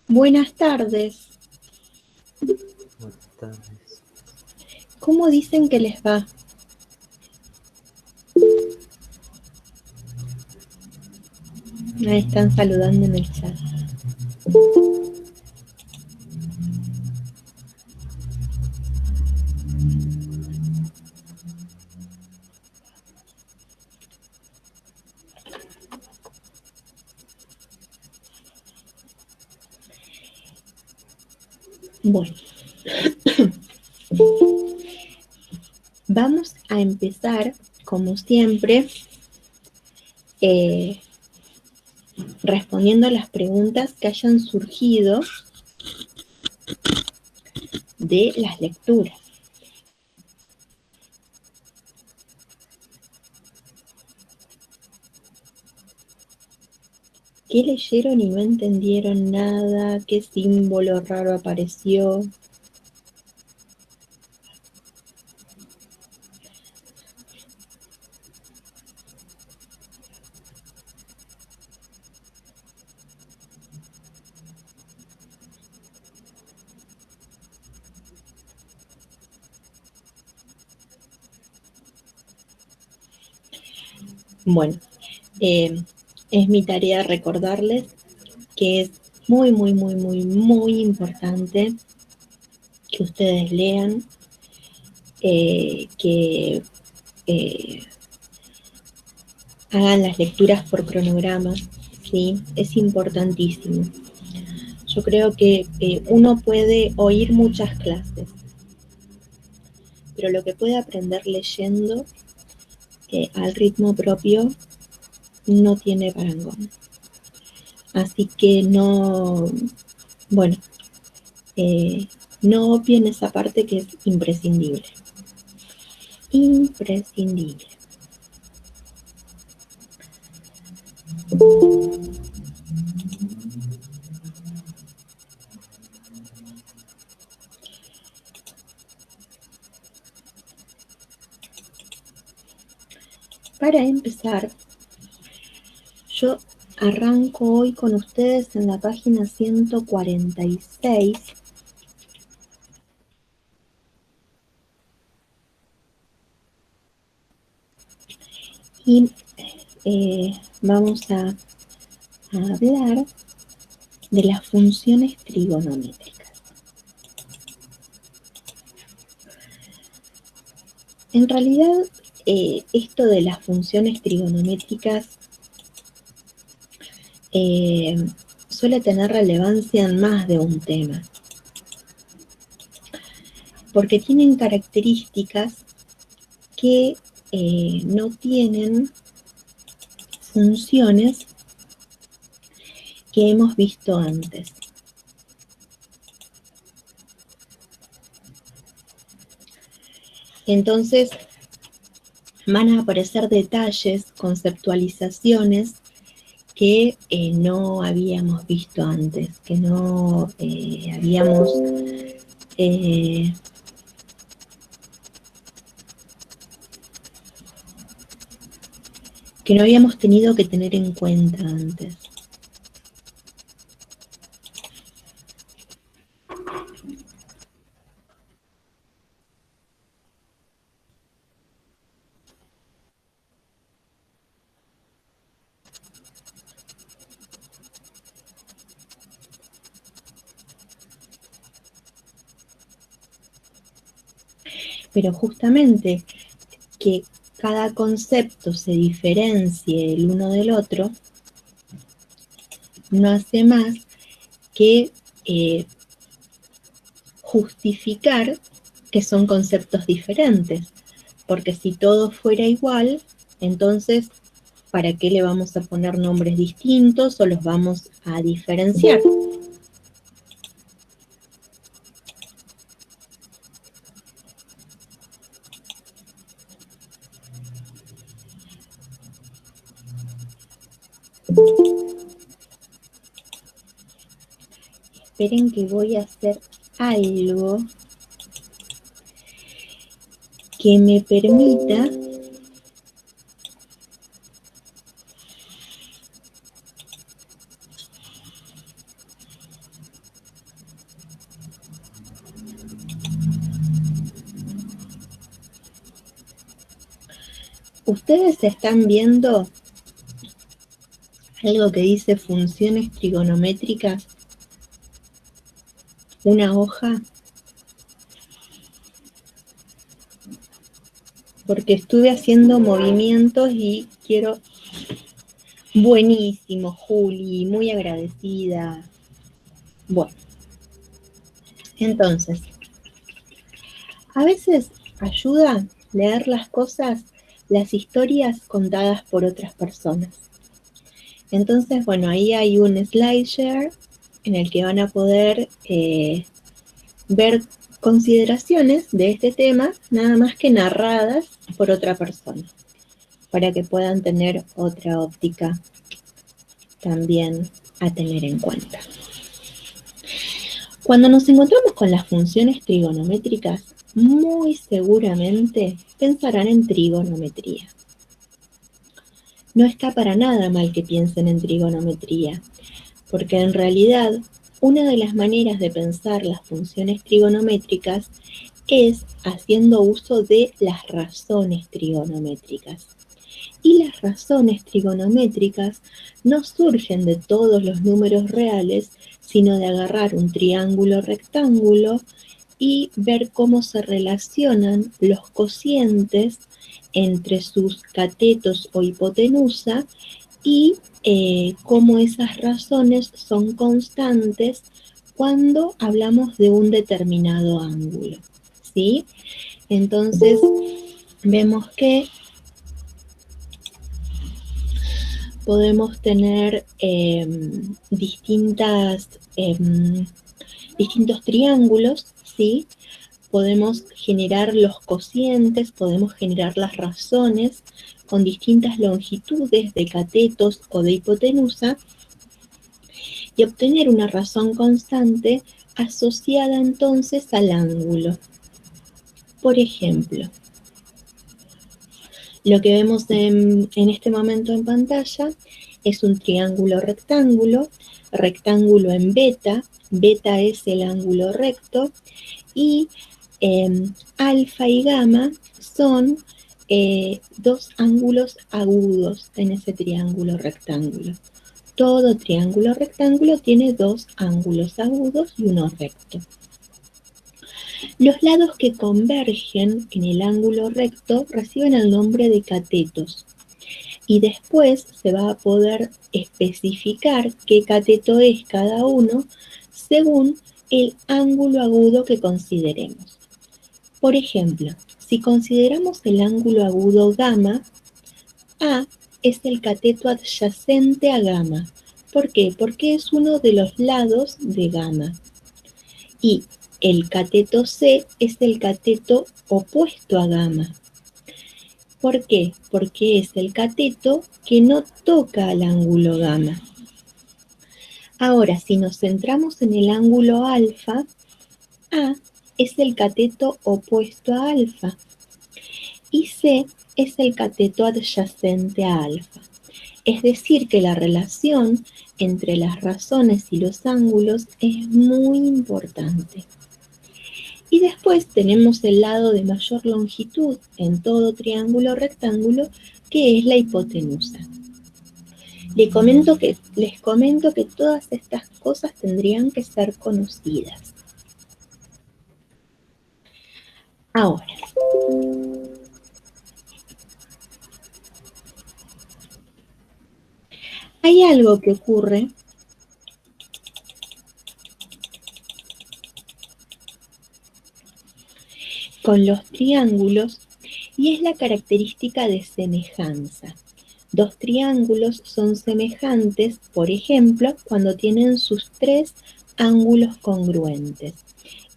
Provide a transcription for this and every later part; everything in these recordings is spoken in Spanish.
Buenas tardes. Buenas tardes. ¿Cómo dicen que les va? Ahí están saludando en el chat. Bueno, vamos a empezar, como siempre, respondiendo a las preguntas que hayan surgido de las lecturas. ¿Qué leyeron y no entendieron nada? ¿Qué símbolo raro apareció? Bueno, es mi tarea recordarles que es muy, muy, muy, muy, muy importante que ustedes lean, que hagan las lecturas por cronograma, ¿sí? Es importantísimo. Yo creo que uno puede oír muchas clases, pero lo que puede aprender leyendo al ritmo propio no tiene parangón. Así que no, bueno, no obvien esa parte que es imprescindible. Imprescindible. Para empezar, yo arranco hoy con ustedes en la página 146. Y vamos a hablar de las funciones trigonométricas. En realidad, esto de las funciones trigonométricas suele tener relevancia en más de un tema, porque tienen características que no tienen funciones que hemos visto antes. Entonces, van a aparecer detalles, conceptualizaciones que no habíamos visto antes, que no habíamos que no habíamos tenido que tener en cuenta antes. Pero justamente que cada concepto se diferencie el uno del otro no hace más que justificar que son conceptos diferentes, porque si todo fuera igual, entonces, ¿para qué le vamos a poner nombres distintos o los vamos a diferenciar? Esperen que voy a hacer algo que me permita Ustedes están viendo algo que dice funciones trigonométricas, una hoja, porque estuve haciendo movimientos y quiero... Buenísimo, Juli, muy agradecida. Bueno, entonces, a veces ayuda leer las cosas, las historias contadas por otras personas. Entonces, bueno, ahí hay un SlideShare en el que van a poder ver consideraciones de este tema, nada más que narradas por otra persona, para que puedan tener otra óptica también a tener en cuenta. Cuando nos encontramos con las funciones trigonométricas, muy seguramente pensarán en trigonometría. No está para nada mal que piensen en trigonometría, porque en realidad una de las maneras de pensar las funciones trigonométricas es haciendo uso de las razones trigonométricas. Y las razones trigonométricas no surgen de todos los números reales, sino de agarrar un triángulo rectángulo y ver cómo se relacionan los cocientes entre sus catetos o hipotenusa y cómo esas razones son constantes cuando hablamos de un determinado ángulo, ¿sí? Entonces, vemos que podemos tener distintos triángulos, ¿sí? Podemos generar los cocientes, podemos generar las razones con distintas longitudes de catetos o de hipotenusa y obtener una razón constante asociada entonces al ángulo. Por ejemplo, lo que vemos en este momento en pantalla es un triángulo rectángulo, rectángulo en beta, beta es el ángulo recto, y alfa y gamma son dos ángulos agudos en ese triángulo rectángulo. Todo triángulo rectángulo tiene dos ángulos agudos y uno recto. Los lados que convergen en el ángulo recto reciben el nombre de catetos. Y después se va a poder especificar qué cateto es cada uno según el ángulo agudo que consideremos. Por ejemplo, si consideramos el ángulo agudo gamma, A es el cateto adyacente a gamma. ¿Por qué? Porque es uno de los lados de gamma. Y el cateto C es el cateto opuesto a gamma. ¿Por qué? Porque es el cateto que no toca al ángulo gamma. Ahora, si nos centramos en el ángulo alfa, A es el cateto opuesto a alfa y C es el cateto adyacente a alfa. Es decir, que la relación entre las razones y los ángulos es muy importante. Y después tenemos el lado de mayor longitud en todo triángulo rectángulo, que es la hipotenusa. Les comento que todas estas cosas tendrían que ser conocidas. Ahora, hay algo que ocurre con los triángulos y es la característica de semejanza. Dos triángulos son semejantes, por ejemplo, cuando tienen sus tres ángulos congruentes.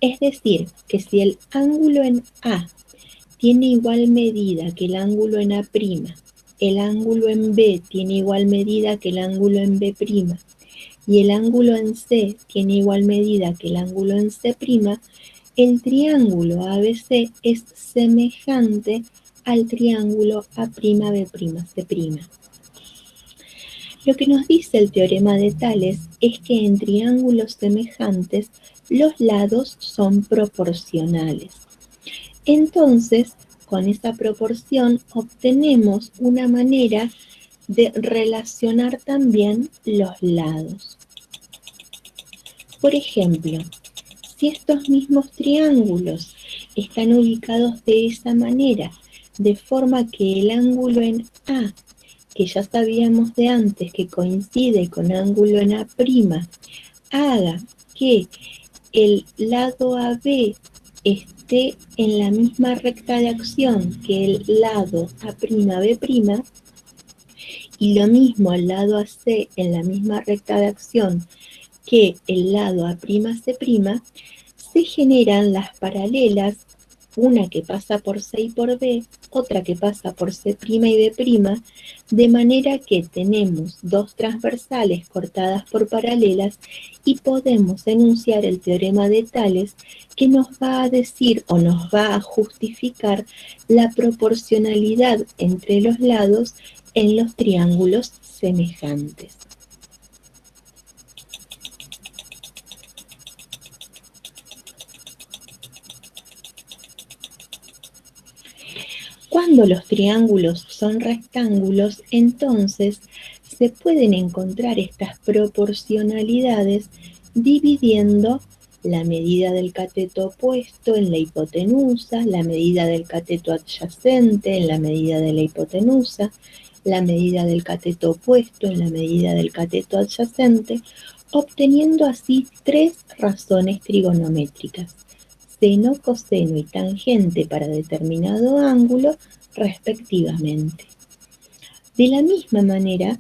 Es decir, que si el ángulo en A tiene igual medida que el ángulo en A', el ángulo en B tiene igual medida que el ángulo en B' y el ángulo en C tiene igual medida que el ángulo en C', el triángulo ABC es semejante al triángulo A'B', C'. Lo que nos dice el teorema de Tales es que en triángulos semejantes los lados son proporcionales. Entonces, con esa proporción obtenemos una manera de relacionar también los lados. Por ejemplo, si estos mismos triángulos están ubicados de esa manera, de forma que el ángulo en A, que ya sabíamos de antes que coincide con ángulo en A', haga que el lado AB esté en la misma recta de acción que el lado A'B', y lo mismo al lado AC en la misma recta de acción que el lado A'C', se generan las paralelas, una que pasa por C y por B, otra que pasa por C' y B', de manera que tenemos dos transversales cortadas por paralelas y podemos enunciar el teorema de Tales, que nos va a decir o nos va a justificar la proporcionalidad entre los lados en los triángulos semejantes. Cuando los triángulos son rectángulos, entonces se pueden encontrar estas proporcionalidades dividiendo la medida del cateto opuesto en la hipotenusa, la medida del cateto adyacente en la medida de la hipotenusa, la medida del cateto opuesto en la medida del cateto adyacente, obteniendo así tres razones trigonométricas: seno, coseno y tangente para determinado ángulo, respectivamente. De la misma manera,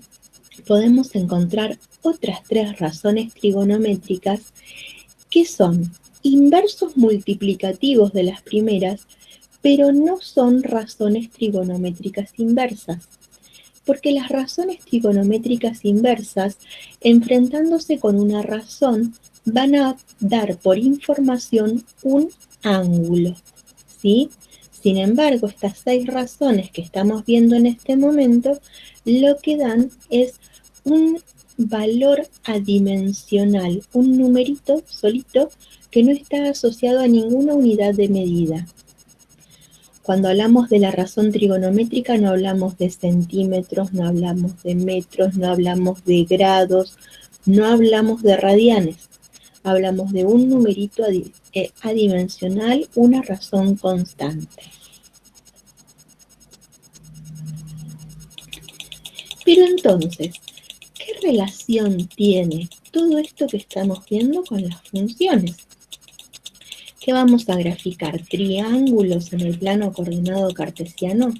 podemos encontrar otras tres razones trigonométricas que son inversos multiplicativos de las primeras, pero no son razones trigonométricas inversas, porque las razones trigonométricas inversas, enfrentándose con una razón, van a dar por información un ángulo, ¿sí? Sin embargo, estas seis razones que estamos viendo en este momento, lo que dan es un valor adimensional, un numerito solito que no está asociado a ninguna unidad de medida. Cuando hablamos de la razón trigonométrica no hablamos de centímetros, no hablamos de metros, no hablamos de grados, no hablamos de radianes. Hablamos de un numerito adimensional, una razón constante. Pero entonces, ¿qué relación tiene todo esto que estamos viendo con las funciones? ¿Qué vamos a graficar? ¿Triángulos en el plano coordenado cartesiano?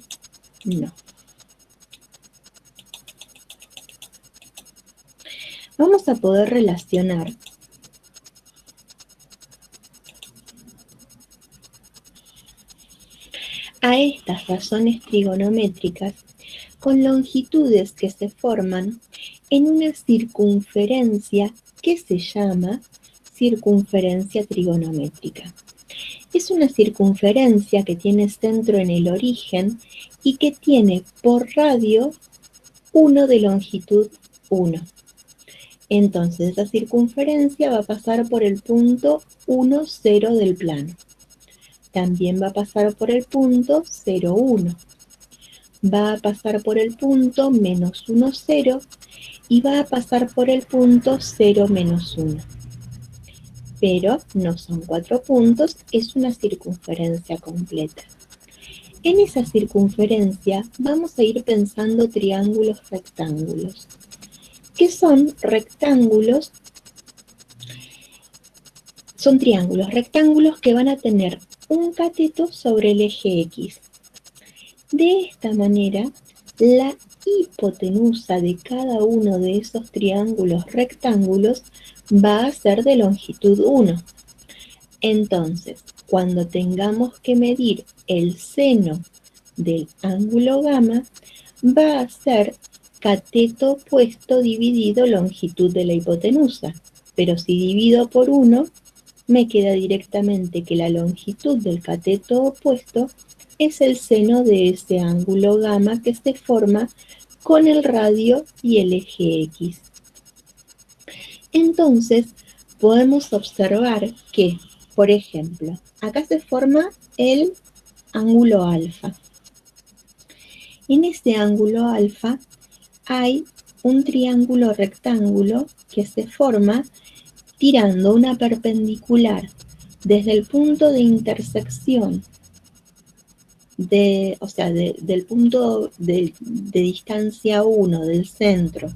No. Vamos a poder relacionar a estas razones trigonométricas con longitudes que se forman en una circunferencia que se llama circunferencia trigonométrica. Es una circunferencia que tiene centro en el origen y que tiene por radio 1 de longitud 1. Entonces, esa circunferencia va a pasar por el punto 1, 0 del plano. También va a pasar por el punto 0, 1. Va a pasar por el punto menos 1, 0 y va a pasar por el punto 0, menos 1. Pero no son 4 puntos, es una circunferencia completa. En esa circunferencia vamos a ir pensando triángulos rectángulos. ¿Qué son rectángulos? Son triángulos rectángulos que van a tener un cateto sobre el eje X. De esta manera, la hipotenusa de cada uno de esos triángulos rectángulos va a ser de longitud 1. Entonces, cuando tengamos que medir el seno del ángulo gamma, va a ser cateto opuesto dividido longitud de la hipotenusa. Pero si divido por 1, me queda directamente que la longitud del cateto opuesto es el seno de ese ángulo gamma que se forma con el radio y el eje X. Entonces, podemos observar que, por ejemplo, acá se forma el ángulo alfa. En ese ángulo alfa hay un triángulo rectángulo que se forma tirando una perpendicular desde el punto de intersección del punto de distancia 1 del centro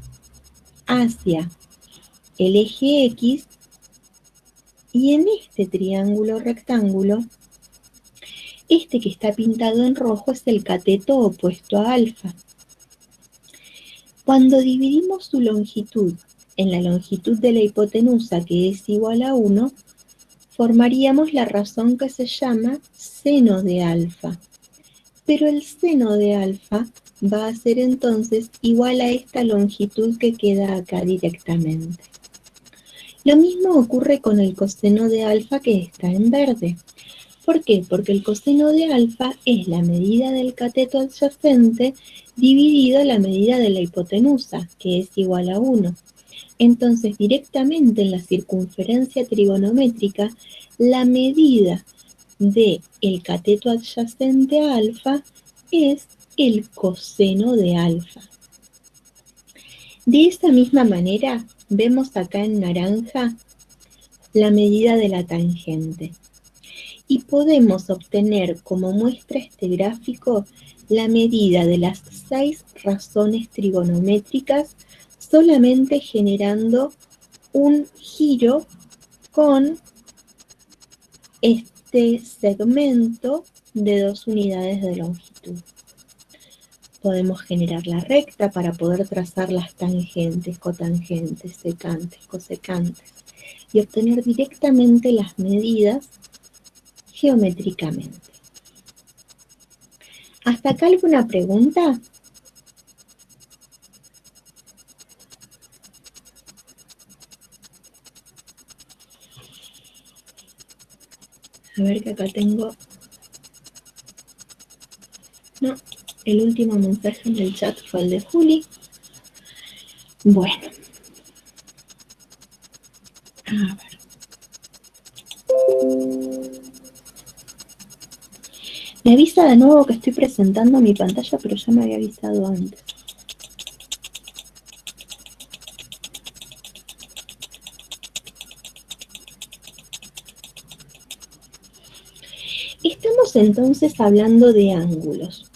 hacia el eje X, y en este triángulo rectángulo, este que está pintado en rojo es el cateto opuesto a alfa. Cuando dividimos su longitud en la longitud de la hipotenusa, que es igual a 1, formaríamos la razón que se llama seno de alfa. Pero el seno de alfa va a ser entonces igual a esta longitud que queda acá directamente. Lo mismo ocurre con el coseno de alfa, que está en verde. ¿Por qué? Porque el coseno de alfa es la medida del cateto adyacente dividido la medida de la hipotenusa, que es igual a 1. Entonces, directamente en la circunferencia trigonométrica, la medida del cateto adyacente a alfa es el coseno de alfa. De esa misma manera, vemos acá en naranja la medida de la tangente. Y podemos obtener como muestra este gráfico la medida de las 6 razones trigonométricas solamente generando un giro con este segmento de 2 unidades de longitud. Podemos generar la recta para poder trazar las tangentes, cotangentes, secantes, cosecantes y obtener directamente las medidas geométricamente. ¿Hasta acá alguna pregunta? A ver, que acá tengo... No, el último mensaje en el chat fue el de Juli. Bueno. A ver. Me avisa de nuevo que estoy presentando mi pantalla, pero ya me había avisado antes. Estamos entonces hablando de ángulos.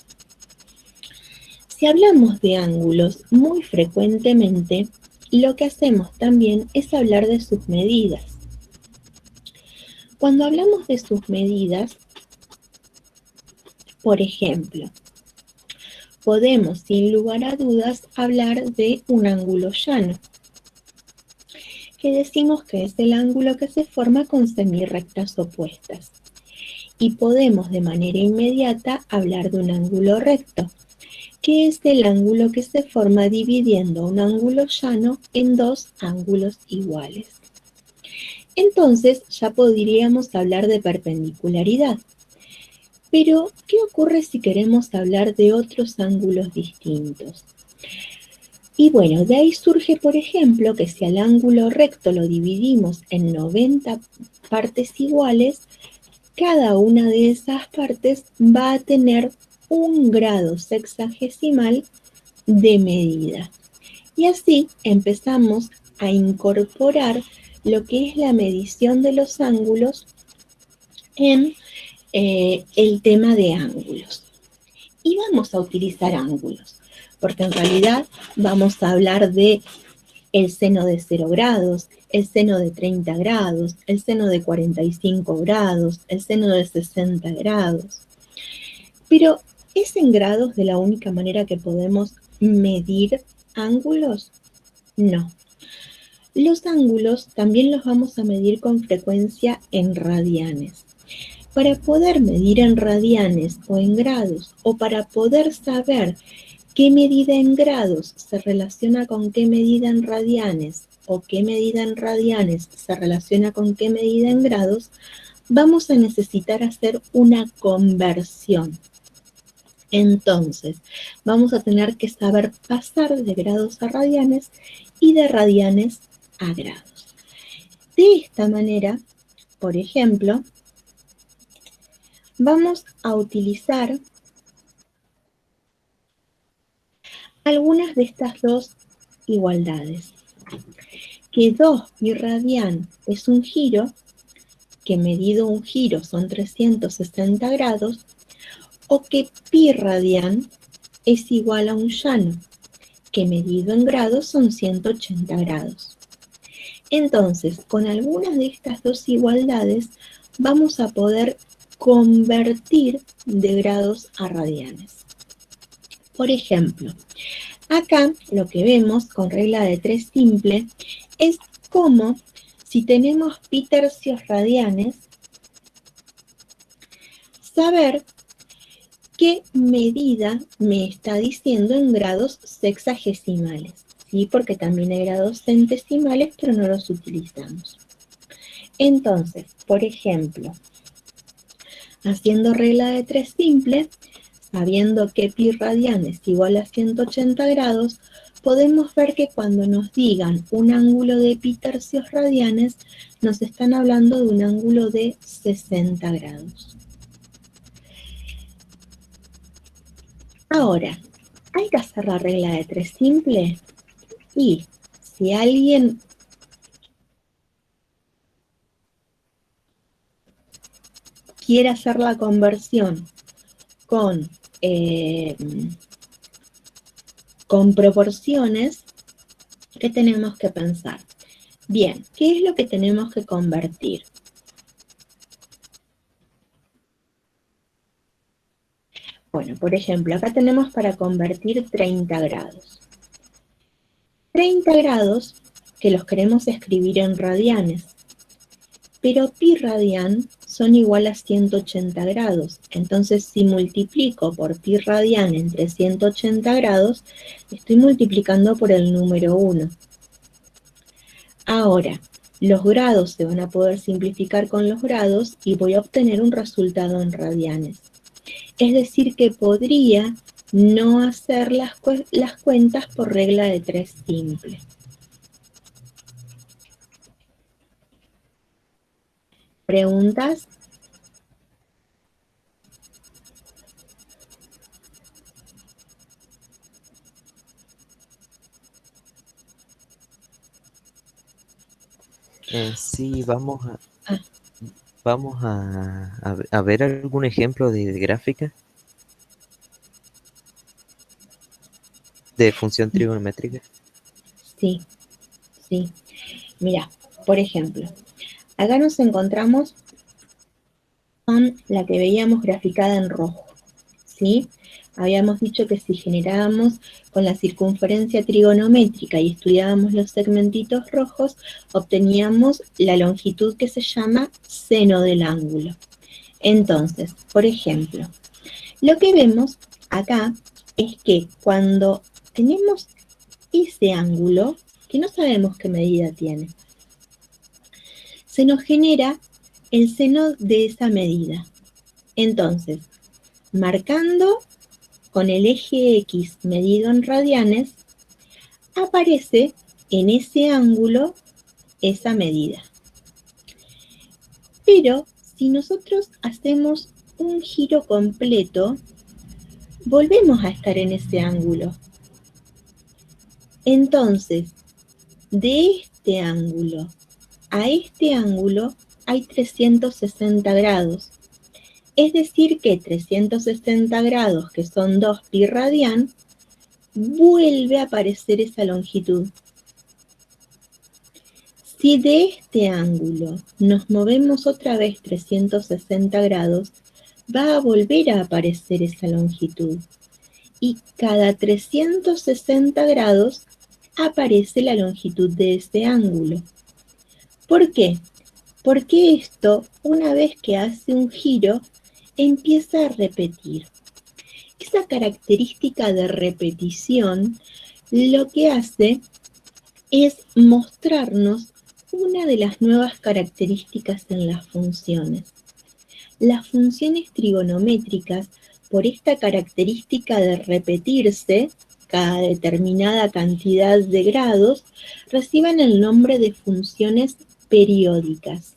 Si hablamos de ángulos muy frecuentemente, lo que hacemos también es hablar de sus medidas. Cuando hablamos de sus medidas, por ejemplo, podemos sin lugar a dudas hablar de un ángulo llano, que decimos que es el ángulo que se forma con semirrectas opuestas. Y podemos de manera inmediata hablar de un ángulo recto, que es el ángulo que se forma dividiendo un ángulo llano en dos ángulos iguales. Entonces ya podríamos hablar de perpendicularidad. Pero, ¿qué ocurre si queremos hablar de otros ángulos distintos? Y bueno, de ahí surge, por ejemplo, que si al ángulo recto lo dividimos en 90 partes iguales, cada una de esas partes va a tener un grado sexagesimal de medida. Y así empezamos a incorporar lo que es la medición de los ángulos en el tema de ángulos. Y vamos a utilizar ángulos, porque en realidad vamos a hablar de el seno de 0 grados, el seno de 30 grados, el seno de 45 grados, el seno de 60 grados. Pero, ¿es en grados de la única manera que podemos medir ángulos? No. Los ángulos también los vamos a medir con frecuencia en radianes. Para poder medir en radianes o en grados, o para poder saber qué medida en grados se relaciona con qué medida en radianes, o qué medida en radianes se relaciona con qué medida en grados, vamos a necesitar hacer una conversión. Entonces, vamos a tener que saber pasar de grados a radianes y de radianes a grados. De esta manera, por ejemplo, vamos a utilizar algunas de estas dos igualdades. Que 2pi radian es un giro, que medido un giro son 360 grados, o que pi radian es igual a un llano, que medido en grados son 180 grados. Entonces, con algunas de estas dos igualdades, vamos a poder convertir de grados a radianes. Por ejemplo, acá lo que vemos con regla de 3 simple es como si tenemos pi tercios radianes, saber qué medida me está diciendo en grados sexagesimales, ¿sí? Porque también hay grados centesimales, pero no los utilizamos. Entonces, por ejemplo, haciendo regla de 3 simple, sabiendo que pi radian es igual a 180 grados, podemos ver que cuando nos digan un ángulo de pi tercios radianes, nos están hablando de un ángulo de 60 grados. Ahora, ¿hay que hacer la regla de 3 simple? Y si alguien quiere hacer la conversión con proporciones, ¿qué tenemos que pensar? Bien, ¿qué es lo que tenemos que convertir? Bueno, por ejemplo, acá tenemos para convertir 30 grados. 30 grados que los queremos escribir en radianes, pero pi radian son igual a 180 grados. Entonces, si multiplico por pi radian entre 180 grados, estoy multiplicando por el número 1. Ahora, los grados se van a poder simplificar con los grados y voy a obtener un resultado en radianes. Es decir, que podría no hacer las cuentas por regla de 3 simple. ¿Preguntas? Sí, vamos a ver algún ejemplo de gráfica de función trigonométrica. Sí, sí. Mira, por ejemplo, acá nos encontramos con la que veíamos graficada en rojo, ¿sí? Habíamos dicho que si generábamos con la circunferencia trigonométrica y estudiábamos los segmentitos rojos, obteníamos la longitud que se llama seno del ángulo. Entonces, por ejemplo, lo que vemos acá es que cuando tenemos ese ángulo, que no sabemos qué medida tiene, se nos genera el seno de esa medida. Entonces, marcando con el eje X medido en radianes, aparece en ese ángulo esa medida. Pero si nosotros hacemos un giro completo, volvemos a estar en ese ángulo. Entonces, de este ángulo a este ángulo hay 360 grados. Es decir que 360 grados, que son 2pi radian, vuelve a aparecer esa longitud. Si de este ángulo nos movemos otra vez 360 grados, va a volver a aparecer esa longitud. Y cada 360 grados aparece la longitud de ese ángulo. ¿Por qué? Porque esto, una vez que hace un giro, empieza a repetir. Esa característica de repetición lo que hace es mostrarnos una de las nuevas características en las funciones. Las funciones trigonométricas, por esta característica de repetirse cada determinada cantidad de grados, reciben el nombre de funciones periódicas.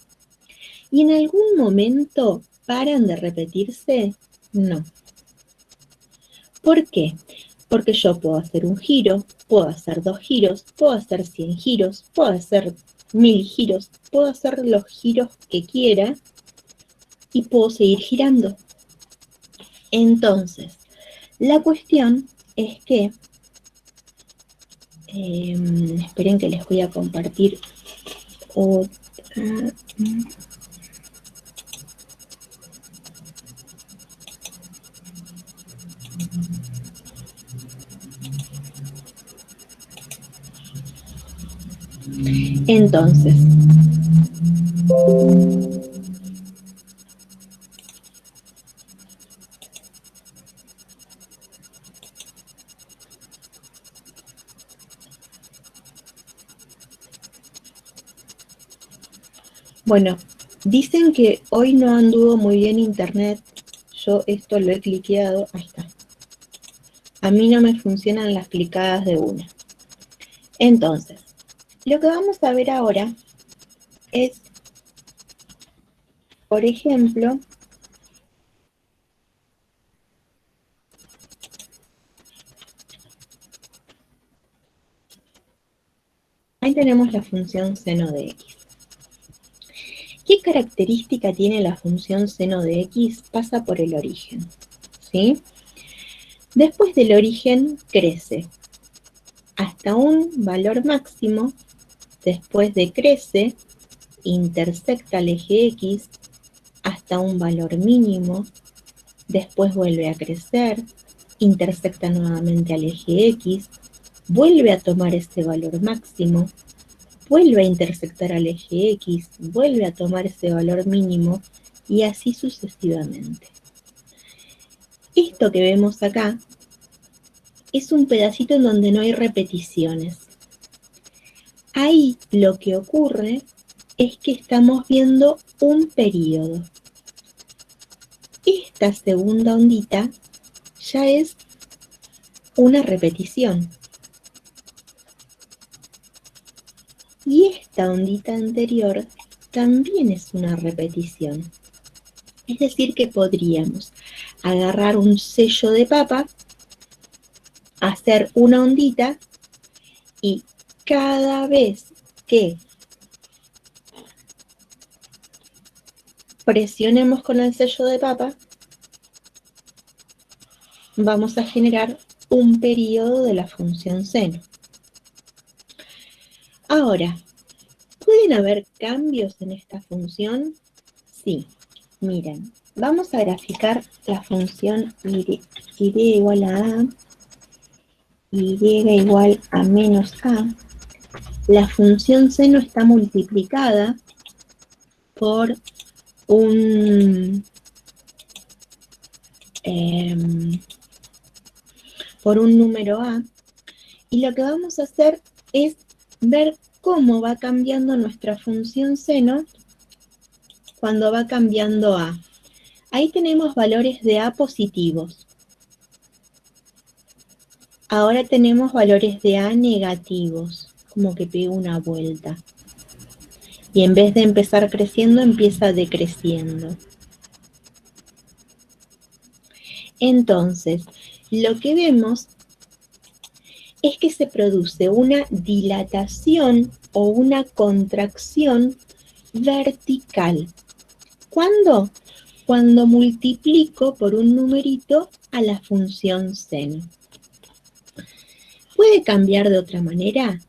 Y en algún momento ¿Paran de repetirse? No. ¿Por qué? Porque yo puedo hacer un giro, puedo hacer 2 giros, puedo hacer 100 giros, puedo hacer 1000 giros, puedo hacer los giros que quiera y puedo seguir girando. Entonces, la cuestión es que, esperen que les voy a compartir otra. Entonces, bueno, dicen que hoy no anduvo muy bien internet. Yo esto lo he cliqueado. Ahí está. A mí no me funcionan las clicadas de una. Entonces, lo que vamos a ver ahora es, por ejemplo, ahí tenemos la función seno de x. ¿Qué característica tiene la función seno de x? Pasa por el origen, ¿sí? Después del origen crece hasta un valor máximo, después decrece, intersecta el eje x hasta un valor mínimo, después vuelve a crecer, intersecta nuevamente al eje x, vuelve a tomar ese valor máximo, vuelve a intersectar al eje x, vuelve a tomar ese valor mínimo y así sucesivamente. Esto que vemos acá es un pedacito en donde no hay repeticiones. Ahí lo que ocurre es que estamos viendo un periodo. Esta segunda ondita ya es una repetición. Y esta ondita anterior también es una repetición. Es decir, que podríamos agarrar un sello de papa, hacer una ondita y cada vez que presionemos con el sello de papa, vamos a generar un periodo de la función seno. Ahora, ¿pueden haber cambios en esta función? Sí. Miren, vamos a graficar la función y igual a a, y igual a menos a. La función seno está multiplicada por un número a, y lo que vamos a hacer es ver cómo va cambiando nuestra función seno cuando va cambiando a. Ahí tenemos valores de a positivos. Ahora tenemos valores de a negativos, como que pega una vuelta. Y en vez de empezar creciendo, empieza decreciendo. Entonces, lo que vemos es que se produce una dilatación o una contracción vertical. ¿Cuándo? Cuando multiplico por un numerito a la función seno. ¿Puede cambiar de otra manera?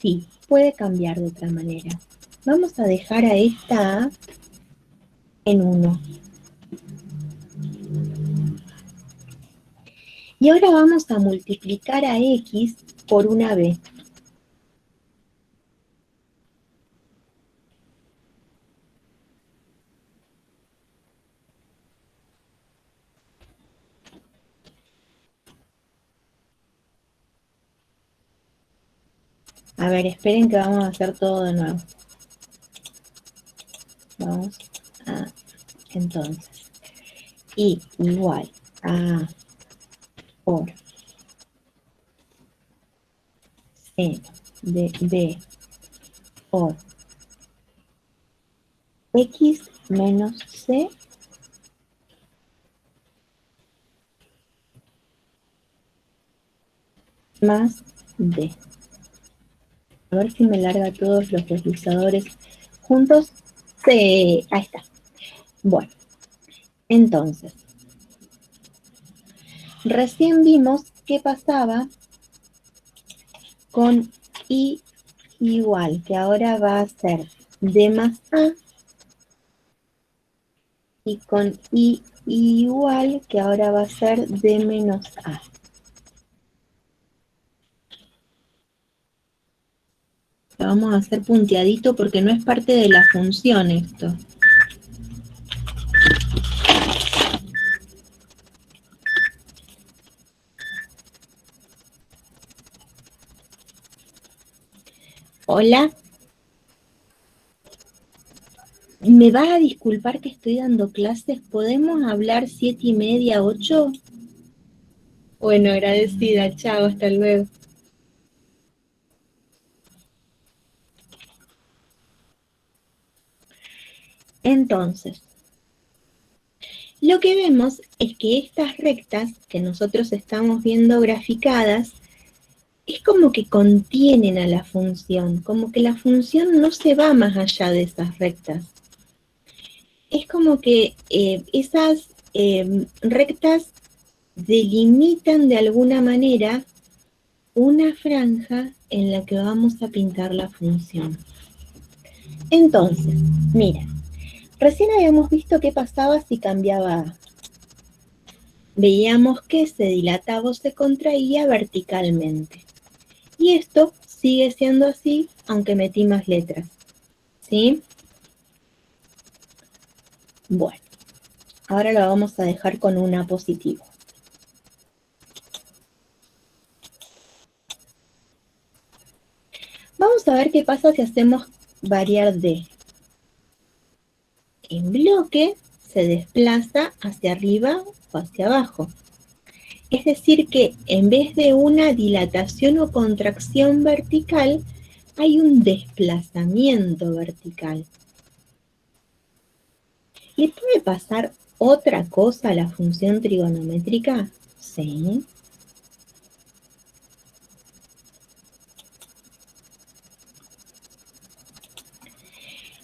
Sí, puede cambiar de otra manera. Vamos a dejar a esta a en 1. Y ahora vamos a multiplicar a x por una b. A ver, esperen que vamos a hacer todo de nuevo. Vamos a, entonces, y igual a por c de b por x menos c más D. A ver si me larga todos los deslizadores juntos. Sí, ahí está. Bueno, entonces, recién vimos qué pasaba con I igual, que ahora va a ser D más A, y con I igual, que ahora va a ser D menos A. Lo vamos a hacer punteadito porque no es parte de la función esto. Hola, ¿me vas a disculpar que estoy dando clases? ¿Podemos hablar 7:30, 8? Bueno, agradecida, chao, hasta luego. Entonces, lo que vemos es que estas rectas que nosotros estamos viendo graficadas es como que contienen a la función, como que la función no se va más allá de esas rectas. Es como que esas rectas delimitan de alguna manera una franja en la que vamos a pintar la función. Entonces, mira, recién habíamos visto qué pasaba si cambiaba A. Veíamos que se dilataba o se contraía verticalmente. Y esto sigue siendo así, aunque metí más letras. ¿Sí? Bueno, ahora lo vamos a dejar con una positiva. Vamos a ver qué pasa si hacemos variar D. En bloque se desplaza hacia arriba o hacia abajo. Es decir que en vez de una dilatación o contracción vertical, hay un desplazamiento vertical. ¿Le puede pasar otra cosa a la función trigonométrica? Sí.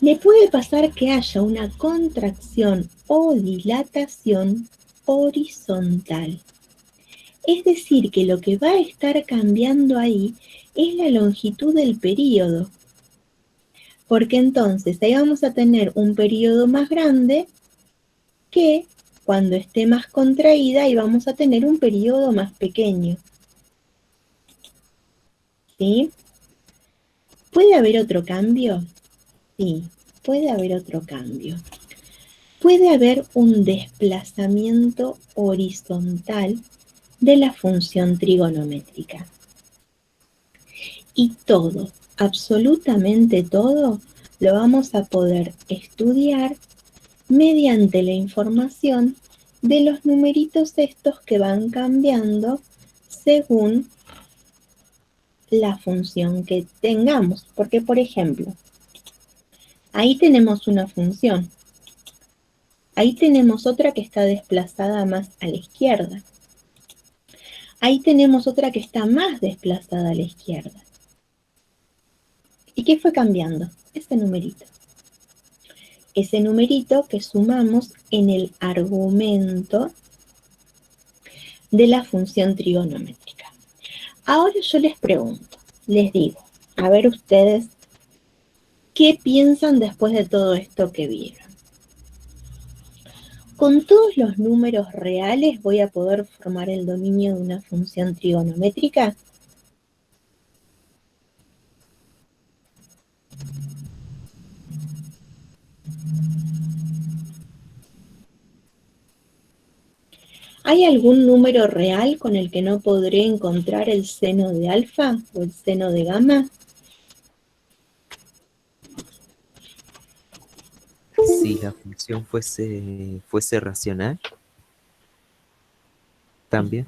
Le puede pasar que haya una contracción o dilatación horizontal. Es decir, que lo que va a estar cambiando ahí es la longitud del período. Porque entonces ahí vamos a tener un período más grande que cuando esté más contraída y vamos a tener un periodo más pequeño. ¿Sí? ¿Puede haber otro cambio? Sí, puede haber otro cambio. Puede haber un desplazamiento horizontal de la función trigonométrica. Y todo, absolutamente todo, lo vamos a poder estudiar mediante la información de los numeritos estos que van cambiando según la función que tengamos. Porque, por ejemplo, ahí tenemos una función. Ahí tenemos otra que está desplazada más a la izquierda. Ahí tenemos otra que está más desplazada a la izquierda. ¿Y qué fue cambiando? Ese numerito. Ese numerito que sumamos en el argumento de la función trigonométrica. Ahora yo les pregunto, les digo, a ver ustedes, ¿qué piensan después de todo esto que vieron? ¿Con todos los números reales voy a poder formar el dominio de una función trigonométrica? ¿Hay algún número real con el que no podré encontrar el seno de alfa o el seno de gamma? Si la función fuese racional, también.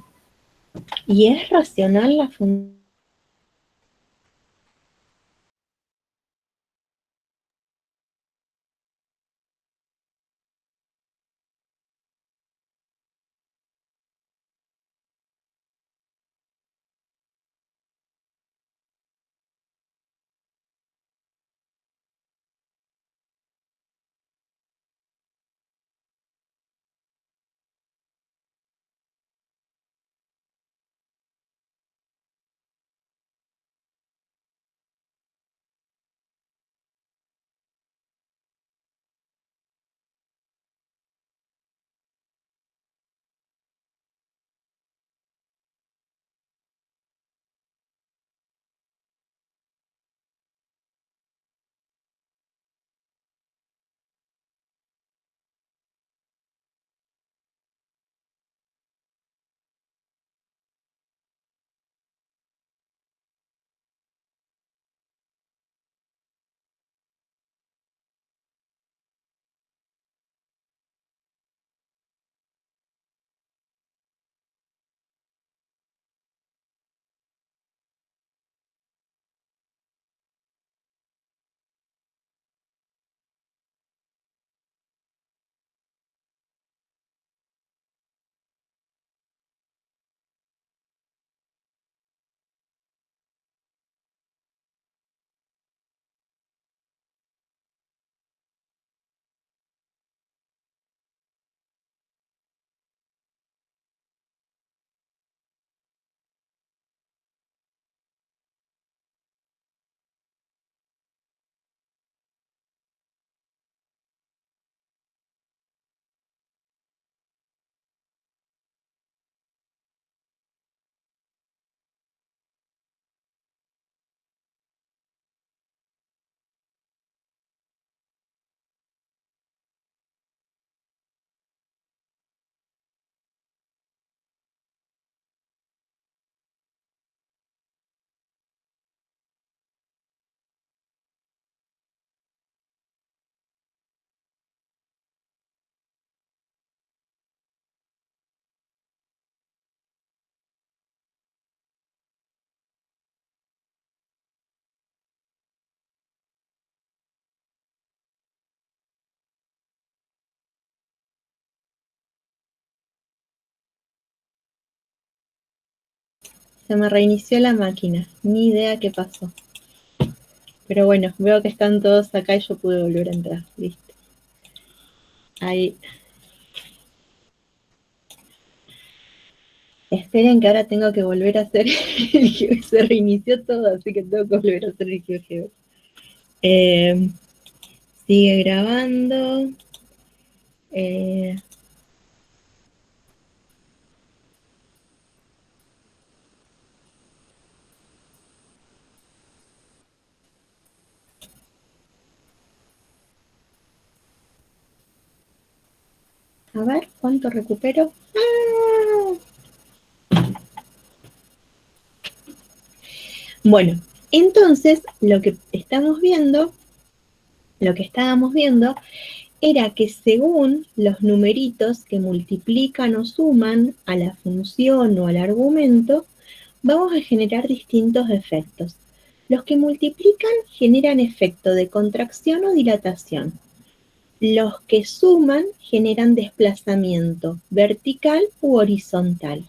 ¿Y es racional la función? Se me reinició la máquina. Ni idea qué pasó. Pero bueno, veo que están todos acá y yo pude volver a entrar. Listo. Ahí. Esperen que ahora tengo que volver a hacer el GeoGebra. Se reinició todo, así que tengo que volver a hacer el GeoGebra. Sigue grabando. A ver, ¿cuánto recupero? ¡Ah! Bueno, entonces lo que estábamos viendo era que según los numeritos que multiplican o suman a la función o al argumento, vamos a generar distintos efectos. Los que multiplican generan efecto de contracción o dilatación. Los que suman generan desplazamiento vertical u horizontal.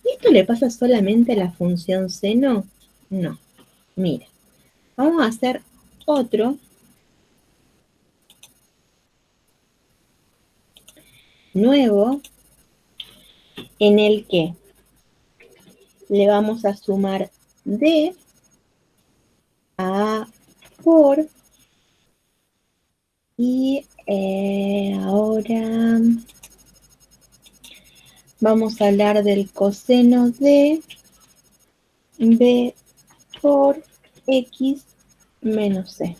¿Y esto le pasa solamente a la función seno? No. Mira, vamos a hacer otro nuevo en el que le vamos a sumar d a por y ahora vamos a hablar del coseno de b por x menos c.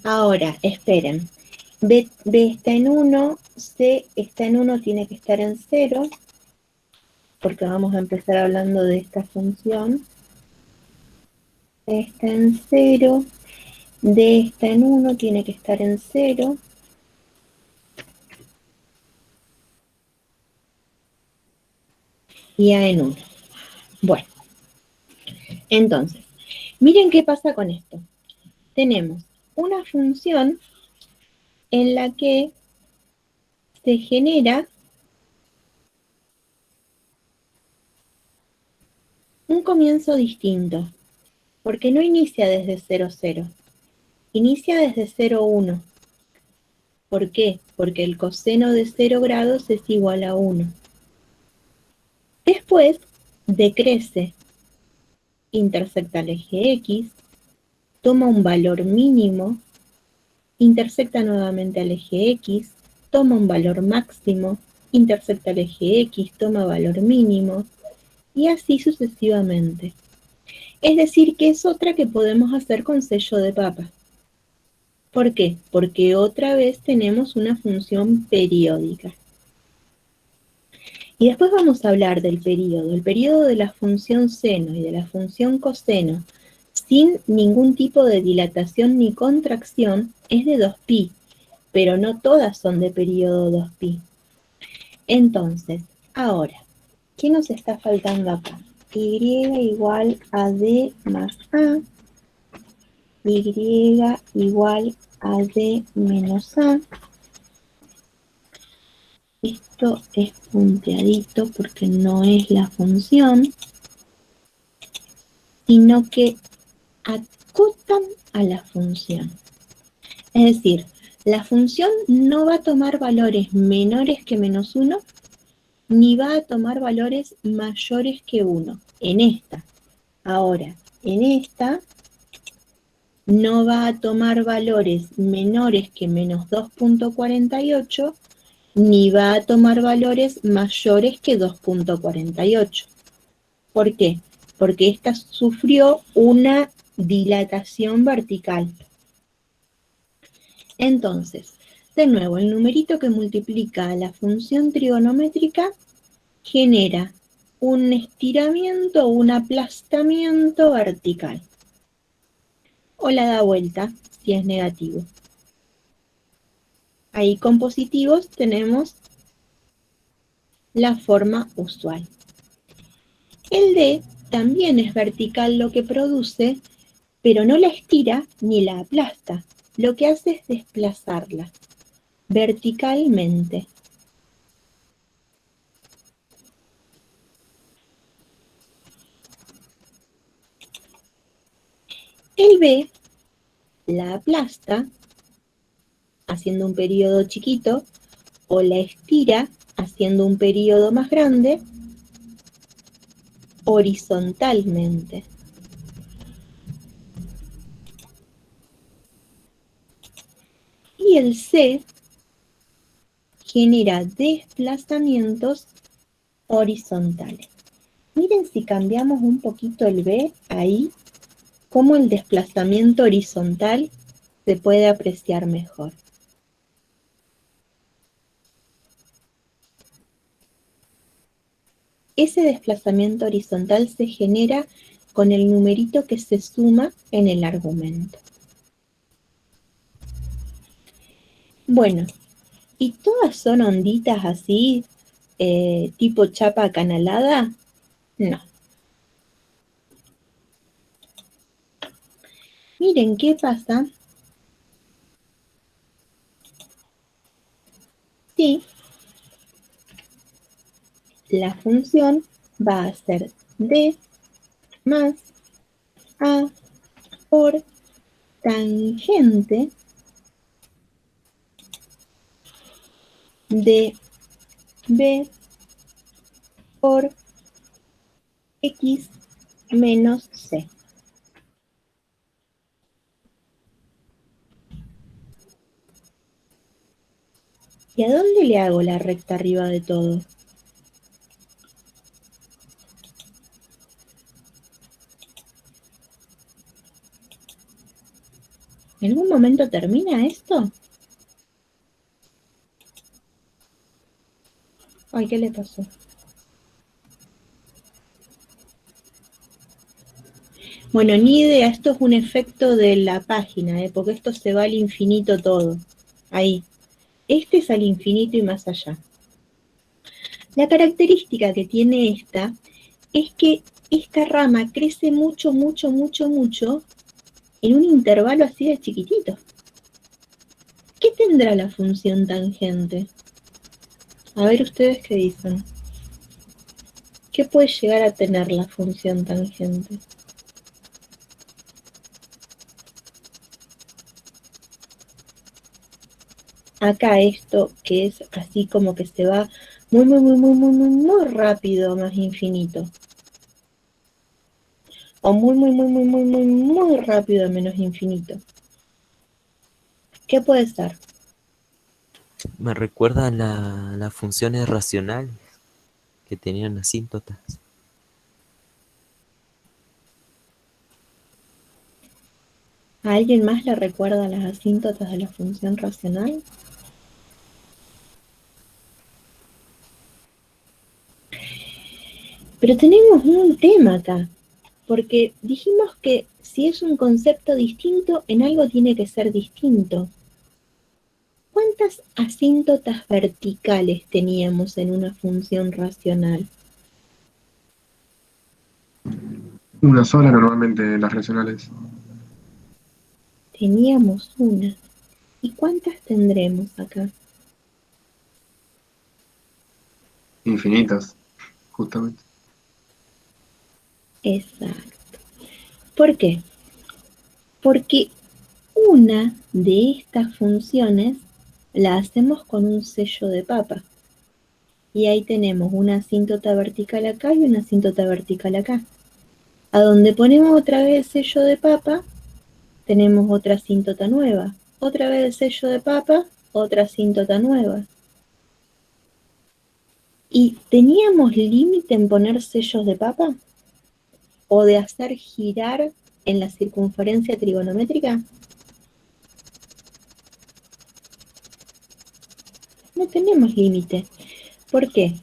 Ahora, esperen. B está en 1, C está en 1, tiene que estar en 0, porque vamos a empezar hablando de esta función. C está en 0, D está en 1, tiene que estar en 0. Y A en 1. Bueno, entonces, miren qué pasa con esto. Tenemos una función en la que se genera un comienzo distinto, porque no inicia desde 0, 0, inicia desde 0, 1. ¿Por qué? Porque el coseno de 0 grados es igual a 1. Después decrece, intersecta el eje X, toma un valor mínimo, intersecta nuevamente al eje X, toma un valor máximo, intersecta el eje X, toma valor mínimo, y así sucesivamente. Es decir, que es otra que podemos hacer con sello de papa. ¿Por qué? Porque otra vez tenemos una función periódica. Y después vamos a hablar del periodo. El periodo de la función seno y de la función coseno, sin ningún tipo de dilatación ni contracción, es de 2pi, pero no todas son de periodo 2pi. Entonces, ahora, ¿qué nos está faltando acá? Y igual a d más a, y igual a d menos a. Esto es punteadito porque no es la función, sino que acotan a la función. Es decir, la función no va a tomar valores menores que menos 1, ni va a tomar valores mayores que 1, en esta. Ahora, en esta no va a tomar valores menores que menos 2.48, ni va a tomar valores mayores que 2.48. ¿Por qué? Porque esta sufrió una dilatación vertical. Entonces, de nuevo, el numerito que multiplica a la función trigonométrica genera un estiramiento, un aplastamiento vertical. O la da vuelta, si es negativo. Ahí con positivos tenemos la forma usual. El D también es vertical lo que produce, pero no la estira ni la aplasta. Lo que hace es desplazarla verticalmente. El B la aplasta haciendo un periodo chiquito o la estira haciendo un periodo más grande horizontalmente. Y el C genera desplazamientos horizontales. Miren si cambiamos un poquito el B ahí, cómo el desplazamiento horizontal se puede apreciar mejor. Ese desplazamiento horizontal se genera con el numerito que se suma en el argumento. Bueno, ¿y todas son onditas así, tipo chapa acanalada? No. Miren qué pasa si la función va a ser d más a por tangente de b por x menos c. ¿Y a dónde le hago la recta arriba de todo? ¿En algún momento termina esto? Ay, ¿qué le pasó? Bueno, ni idea, esto es un efecto de la página, porque esto se va al infinito todo. Ahí. Este es al infinito y más allá. La característica que tiene esta es que esta rama crece mucho, mucho, mucho, mucho en un intervalo así de chiquitito. ¿Qué tendrá la función tangente? A ver ustedes qué dicen. ¿Qué puede llegar a tener la función tangente? Acá esto que es así como que se va muy, muy, muy, muy, muy, muy, muy rápido más infinito. O muy, muy, muy, muy, muy, muy, muy rápido menos infinito. ¿Qué puede ser? Me recuerda a las funciones racionales que tenían asíntotas. ¿A alguien más le recuerda las asíntotas de la función racional? Pero tenemos un tema acá, porque dijimos que si es un concepto distinto, en algo tiene que ser distinto. ¿Cuántas asíntotas verticales teníamos en una función racional? Una sola normalmente en las racionales. Teníamos una. ¿Y cuántas tendremos acá? Infinitas, justamente. Exacto. ¿Por qué? Porque una de estas funciones la hacemos con un sello de papa. Y ahí tenemos una asíntota vertical acá y una asíntota vertical acá. A donde ponemos otra vez el sello de papa, tenemos otra asíntota nueva. Otra vez el sello de papa, otra asíntota nueva. ¿Y teníamos límite en poner sellos de papa? ¿O de hacer girar en la circunferencia trigonométrica? No tenemos límite. ¿Por qué?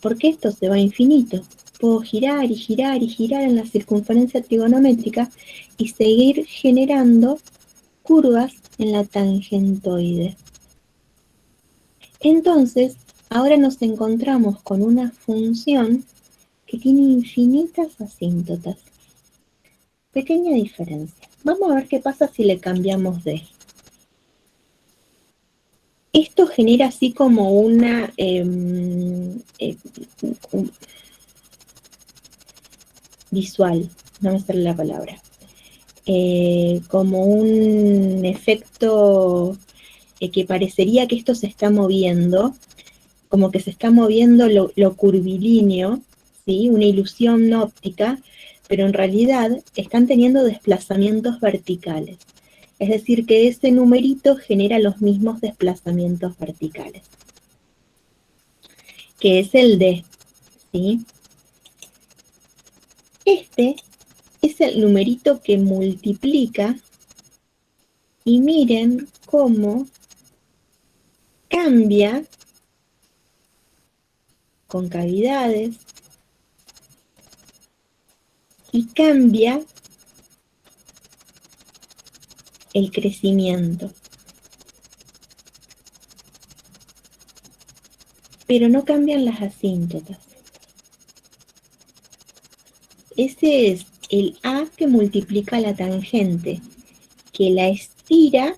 Porque esto se va a infinito. Puedo girar y girar y girar en la circunferencia trigonométrica y seguir generando curvas en la tangentoide. Entonces, ahora nos encontramos con una función que tiene infinitas asíntotas. Pequeña diferencia. Vamos a ver qué pasa si le cambiamos de. Esto genera así como una visual, no me sale la palabra. como un efecto que parecería que esto se está moviendo, como que se está moviendo lo curvilíneo, ¿sí? Una ilusión óptica, pero en realidad están teniendo desplazamientos verticales. Es decir, que ese numerito genera los mismos desplazamientos verticales, que es el D, ¿sí? Este es el numerito que multiplica y miren cómo cambia con cavidades y cambia el crecimiento, pero no cambian las asíntotas. Ese es el A que multiplica la tangente, que la estira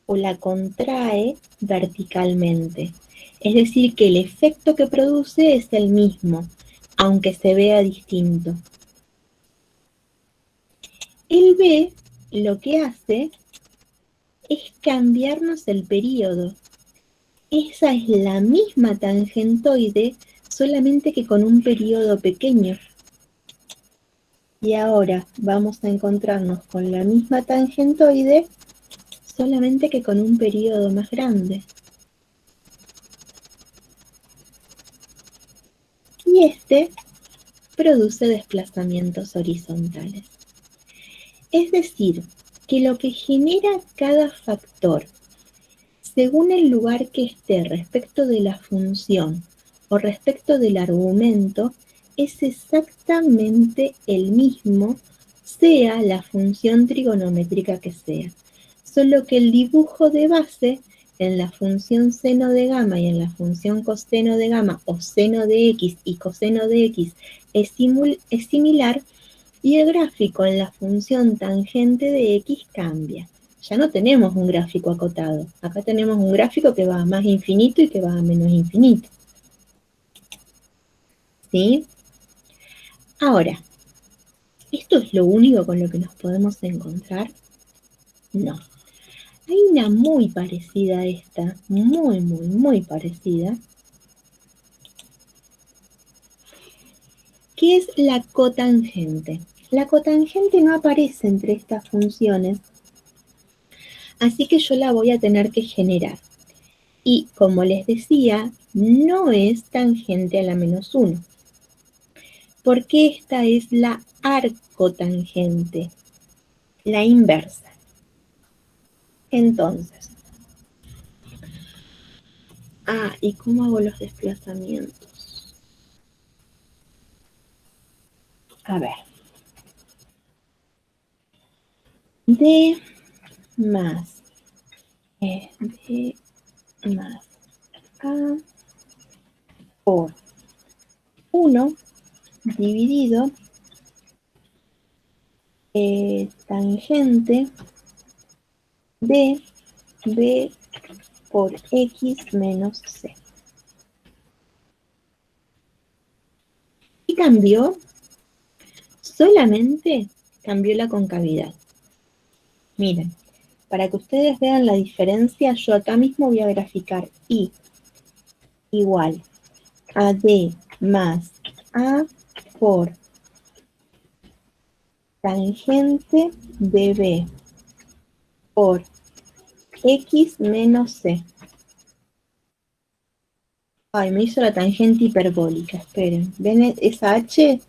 o la contrae verticalmente. Es decir, que el efecto que produce es el mismo, aunque se vea distinto. El B lo que hace es cambiarnos el periodo. Esa es la misma tangentoide, solamente que con un periodo pequeño. Y ahora vamos a encontrarnos con la misma tangentoide, solamente que con un periodo más grande. Y este produce desplazamientos horizontales. Es decir, que lo que genera cada factor, según el lugar que esté respecto de la función o respecto del argumento, es exactamente el mismo, sea la función trigonométrica que sea. Solo que el dibujo de base en la función seno de gamma y en la función coseno de gamma o seno de x y coseno de x es similar, y el gráfico en la función tangente de x cambia. Ya no tenemos un gráfico acotado. Acá tenemos un gráfico que va a más infinito y que va a menos infinito. ¿Sí? Ahora, ¿esto es lo único con lo que nos podemos encontrar? No. Hay una muy parecida a esta, muy parecida, que es la cotangente. La cotangente no aparece entre estas funciones, así que yo la voy a tener que generar. Y como les decía, no es tangente a la menos 1, porque esta es la arcotangente, la inversa. Entonces, ¿y cómo hago los desplazamientos? A ver. D más D más A por 1 dividido tangente de B por X menos C. ¿Y cambió? Solamente cambió la concavidad. Miren, para que ustedes vean la diferencia, yo acá mismo voy a graficar I igual a D más A por tangente de B por X menos C. Ay, me hizo la tangente hiperbólica, esperen. ¿Ven esa H?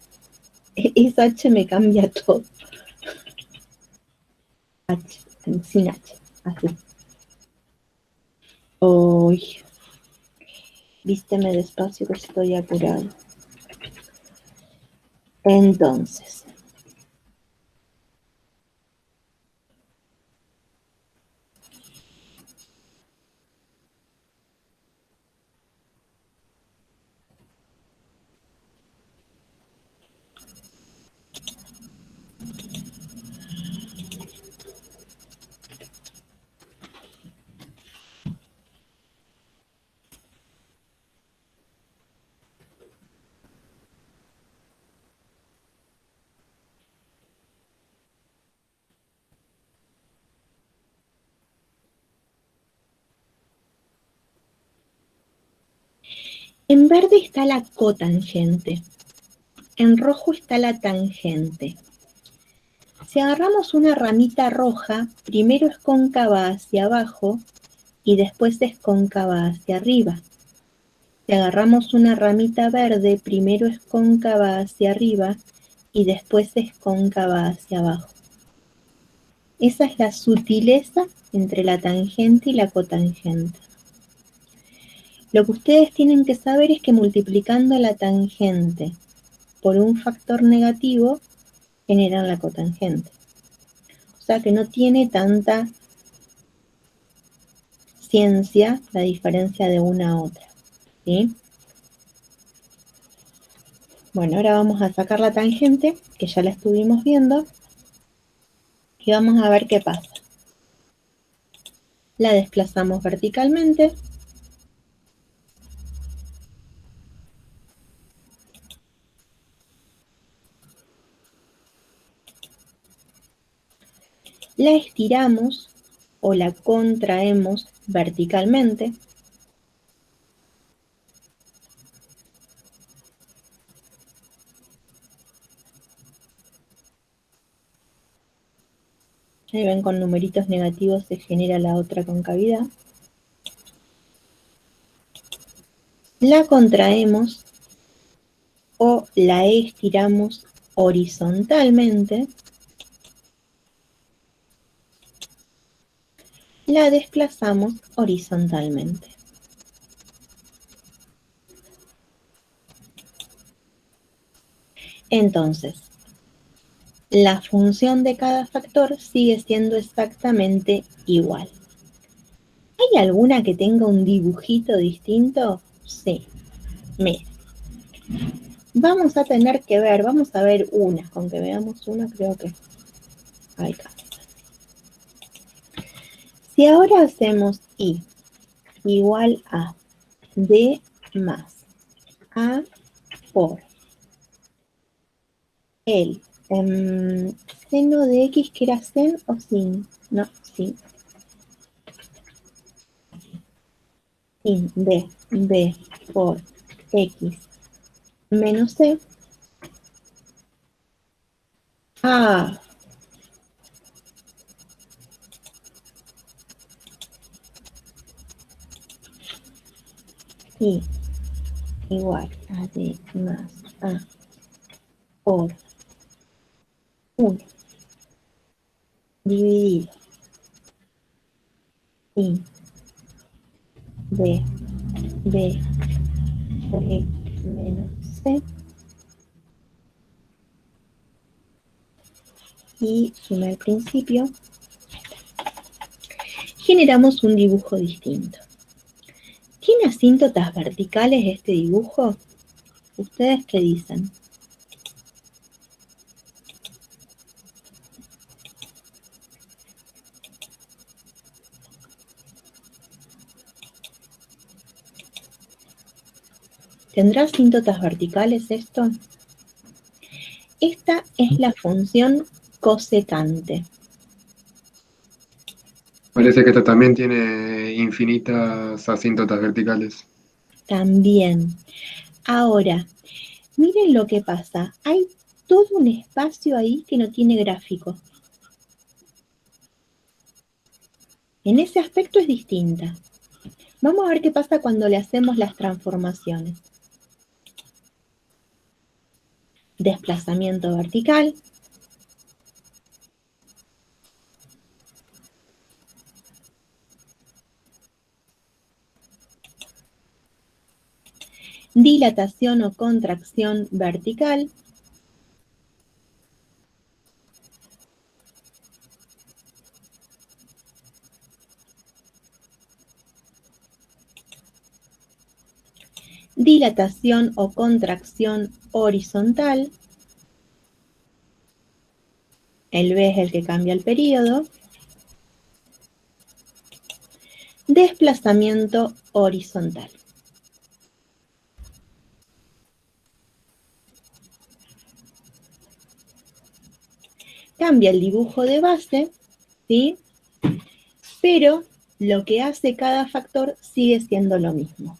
Esa H me cambia todo. H, sin H, así. Uy, vísteme despacio que estoy apurado. Entonces, En verde está la cotangente. En rojo está la tangente. Si agarramos una ramita roja, primero es cóncava hacia abajo y después es cóncava hacia arriba. Si agarramos una ramita verde, primero es cóncava hacia arriba y después es cóncava hacia abajo. Esa es la sutileza entre la tangente y la cotangente. Lo que ustedes tienen que saber es que multiplicando la tangente por un factor negativo generan la cotangente. O sea que no tiene tanta ciencia la diferencia de una a otra, ¿sí? Bueno, ahora vamos a sacar la tangente, que ya la estuvimos viendo, y vamos a ver qué pasa. La desplazamos verticalmente. La estiramos o la contraemos verticalmente. Ahí ven, con numeritos negativos se genera la otra concavidad. La contraemos o la estiramos horizontalmente. La desplazamos horizontalmente. Entonces, la función de cada factor sigue siendo exactamente igual. ¿Hay alguna que tenga un dibujito distinto? Sí. Miren. Vamos a tener que ver, vamos a ver una. Con que veamos una creo que alcanza. Si ahora hacemos I igual a D más A por el seno de X, que era sen o sin, no, sin. Sin de B por X menos C. Ah, I igual a D más A por 1 dividido I de B por X menos C, y primer principio, generamos un dibujo distinto. ¿Tiene asíntotas verticales este dibujo? ¿Ustedes qué dicen? ¿Tendrá asíntotas verticales esto? Esta es la función cosecante. Parece que esta también tiene infinitas asíntotas verticales. También. Ahora, miren lo que pasa. Hay todo un espacio ahí que no tiene gráfico. En ese aspecto es distinta. Vamos a ver qué pasa cuando le hacemos las transformaciones. Desplazamiento vertical. Dilatación o contracción vertical. Dilatación o contracción horizontal. El B es el que cambia el período. Desplazamiento horizontal. Cambia el dibujo de base, ¿sí? Pero lo que hace cada factor sigue siendo lo mismo.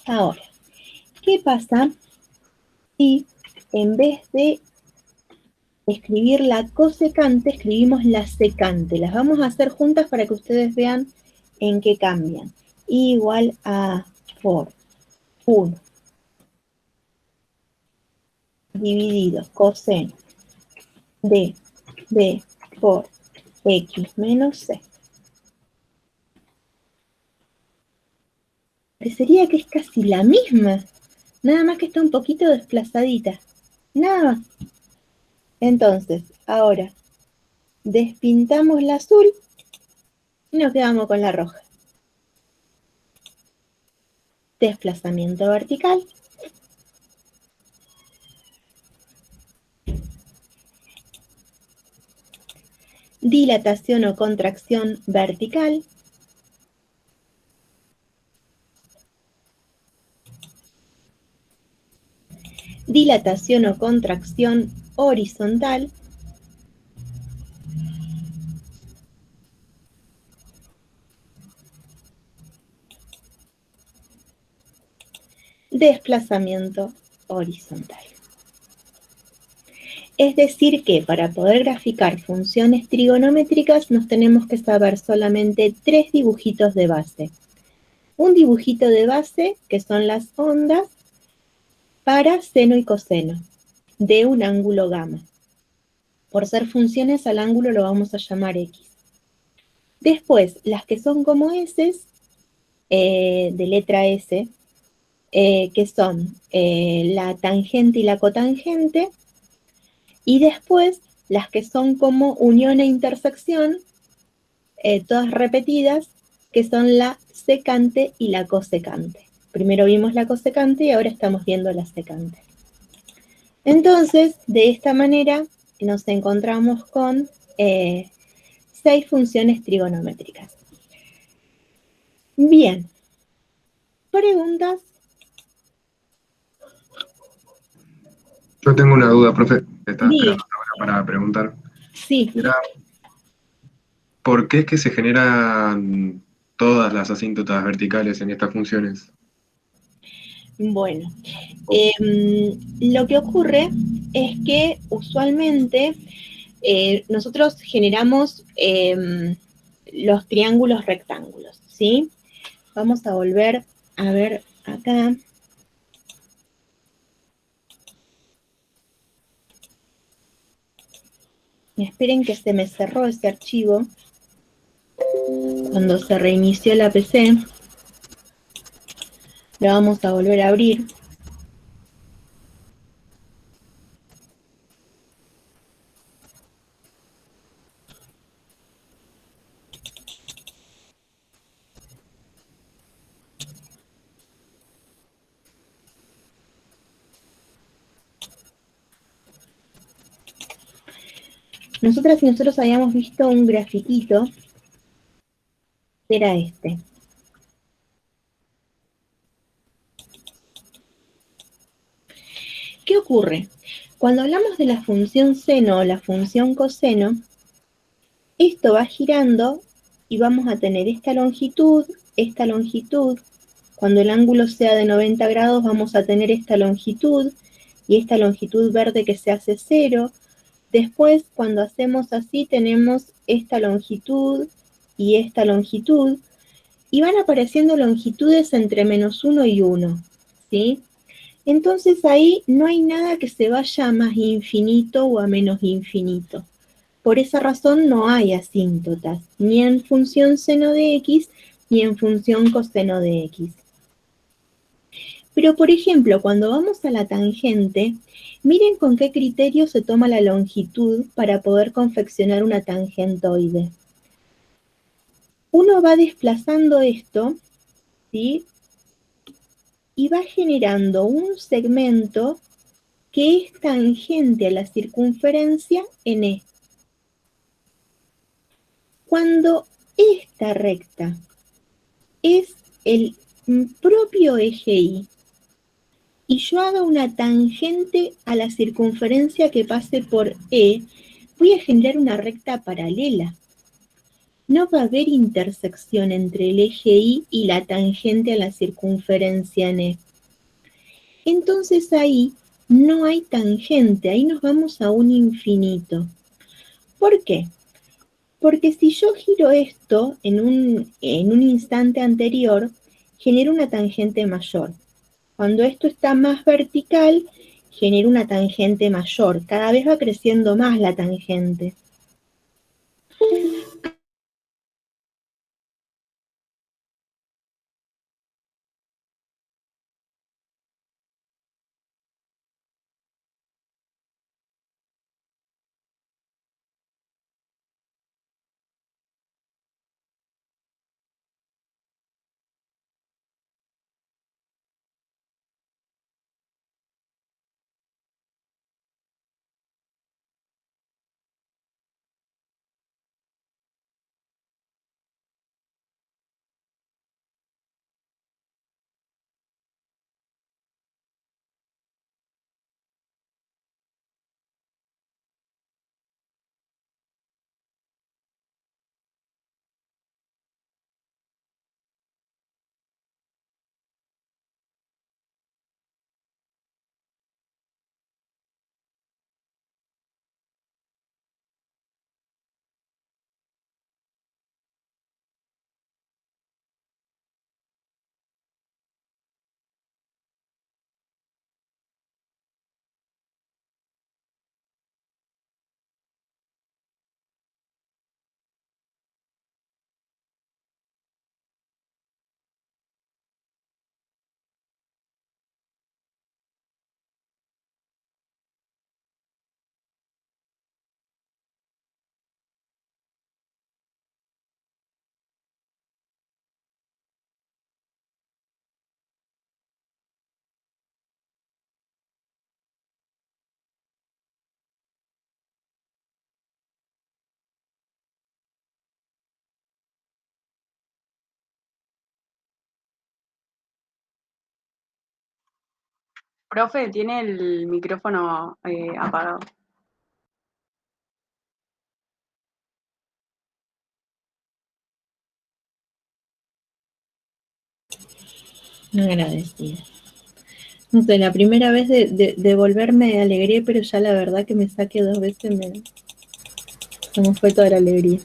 Ahora, ¿qué pasa si en vez de escribir la cosecante, escribimos la secante? Las vamos a hacer juntas para que ustedes vean en qué cambian. Igual a por 1 dividido coseno de b por x menos c. Parecería que es casi la misma, nada más que está un poquito desplazadita. Nada más. Entonces, ahora despintamos la azul y nos quedamos con la roja. Desplazamiento vertical. Dilatación o contracción vertical. Dilatación o contracción horizontal. Desplazamiento horizontal. Es decir que para poder graficar funciones trigonométricas nos tenemos que saber solamente 3 dibujitos de base. Un dibujito de base, que son las ondas, para seno y coseno, de un ángulo gamma. Por ser funciones al ángulo lo vamos a llamar X. Después, las que son como S, de letra S, que son la tangente y la cotangente, y después las que son como unión e intersección, todas repetidas, que son la secante y la cosecante. Primero vimos la cosecante y ahora estamos viendo la secante. Entonces, de esta manera nos encontramos con 6 funciones trigonométricas. Bien. ¿Preguntas? Yo tengo una duda, profe. Estaba Diga. esperando ahora para preguntar. Sí. Era, ¿por qué es que se generan todas las asíntotas verticales en estas funciones? Bueno, lo que ocurre es que usualmente nosotros generamos los triángulos rectángulos, ¿sí? Vamos a volver a ver acá. Esperen que se me cerró ese archivo cuando se reinició la PC. Lo vamos a volver a abrir. Nosotras y nosotros habíamos visto un grafiquito, era este. ¿Qué ocurre? Cuando hablamos de la función seno o la función coseno, esto va girando y vamos a tener esta longitud. Cuando el ángulo sea de 90 grados vamos a tener esta longitud y esta longitud verde que se hace 0. Después, cuando hacemos así, tenemos esta longitud y esta longitud, y van apareciendo longitudes entre -1 y 1, ¿sí? Entonces ahí no hay nada que se vaya a más infinito o a menos infinito. Por esa razón no hay asíntotas, ni en función seno de x, ni en función coseno de x. Pero, por ejemplo, cuando vamos a la tangente, miren con qué criterio se toma la longitud para poder confeccionar una tangentoide. Uno va desplazando esto, ¿sí? Y va generando un segmento que es tangente a la circunferencia en E. Cuando esta recta es el propio eje Y, y yo haga una tangente a la circunferencia que pase por E, voy a generar una recta paralela. no va a haber intersección entre el eje Y y la tangente a la circunferencia en E. Entonces ahí no hay tangente, ahí nos vamos a un infinito. ¿Por qué? Porque si yo giro esto en un instante anterior, genera una tangente mayor. Cuando esto está más vertical, genera una tangente mayor. Cada vez va creciendo más la tangente. Profe, tiene el micrófono apagado. Agradecida. No sé, la primera vez de volverme alegré, pero ya la verdad que me saqué 2 veces, se me fue toda la alegría.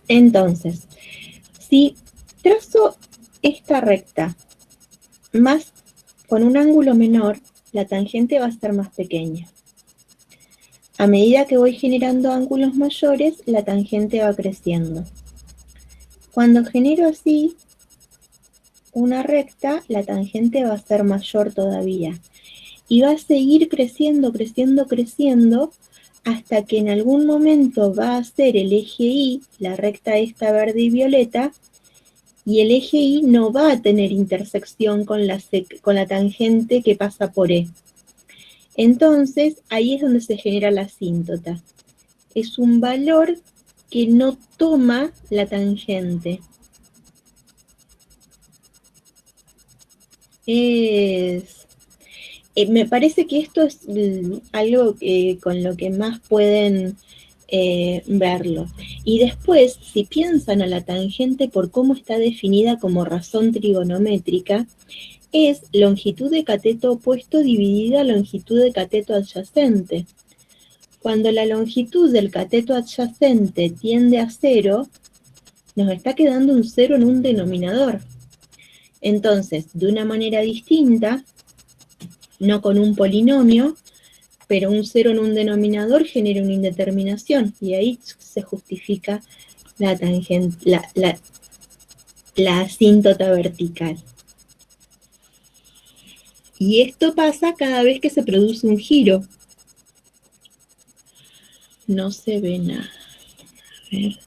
Entonces, si trazo esta recta más con un ángulo menor, la tangente va a ser más pequeña. A medida que voy generando ángulos mayores, la tangente va creciendo. Cuando genero así una recta, la tangente va a ser mayor todavía. Y va a seguir creciendo, creciendo, creciendo, hasta que en algún momento va a ser el eje Y, la recta esta verde y violeta, y el eje Y no va a tener intersección con la tangente que pasa por E. Entonces, ahí es donde se genera la asíntota. Es un valor que no toma la tangente. Me parece que esto es algo con lo que más pueden verlo. Y después, si piensan a la tangente por cómo está definida como razón trigonométrica, es longitud de cateto opuesto dividida longitud de cateto adyacente. Cuando la longitud del cateto adyacente tiende a 0, nos está quedando un 0 en un denominador. Entonces, de una manera distinta, no con un polinomio, pero un 0 en un denominador genera una indeterminación, y ahí se justifica la tangente, la asíntota vertical. Y esto pasa cada vez que se produce un giro. No se ve nada. A ver.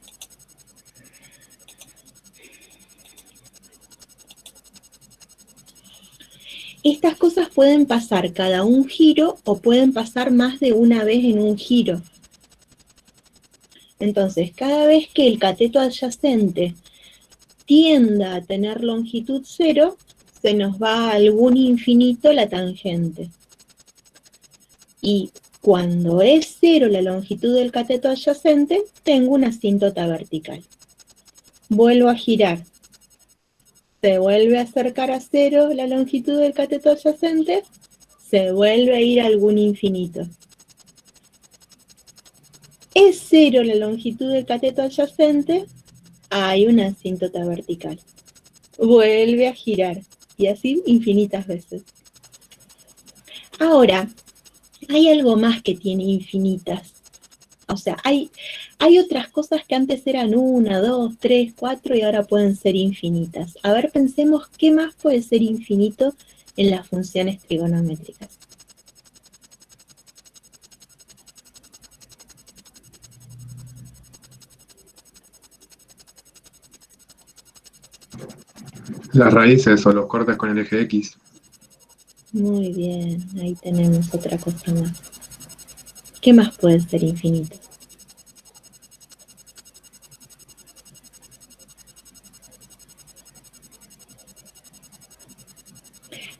Estas cosas pueden pasar cada un giro o pueden pasar más de una vez en un giro. Entonces, cada vez que el cateto adyacente tienda a tener longitud 0, se nos va a algún infinito la tangente. Y cuando es 0 la longitud del cateto adyacente, tengo una asíntota vertical. Vuelvo a girar. Se vuelve a acercar a 0 la longitud del cateto adyacente, se vuelve a ir a algún infinito. Es 0 la longitud del cateto adyacente, hay una asíntota vertical. Vuelve a girar, y así infinitas veces. Ahora, hay algo más que tiene infinitas. O sea, hay otras cosas que antes eran 1, 2, 3, 4 y ahora pueden ser infinitas. A ver, pensemos qué más puede ser infinito en las funciones trigonométricas. Las raíces o los cortes con el eje X. Muy bien, ahí tenemos otra cosa más. ¿Qué más puede ser infinito?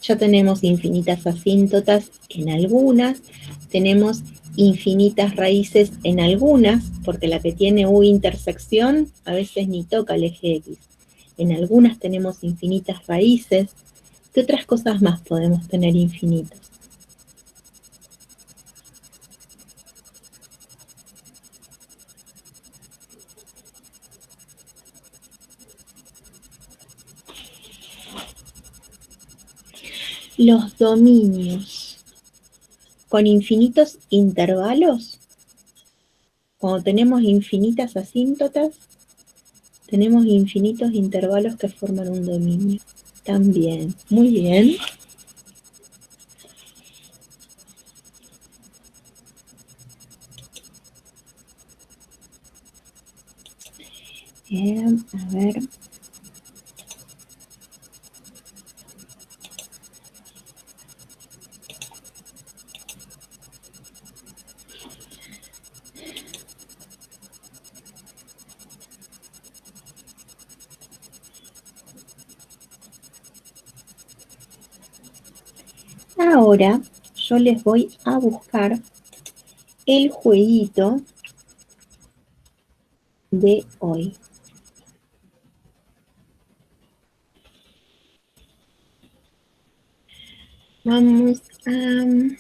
Ya tenemos infinitas asíntotas en algunas, tenemos infinitas raíces en algunas, porque la que tiene U intersección a veces ni toca el eje X. En algunas tenemos infinitas raíces. ¿Qué otras cosas más podemos tener infinitas? Los dominios con infinitos intervalos, cuando tenemos infinitas asíntotas, tenemos infinitos intervalos que forman un dominio. También, muy bien. A ver. Ahora yo les voy a buscar el jueguito de hoy. Vamos a ver.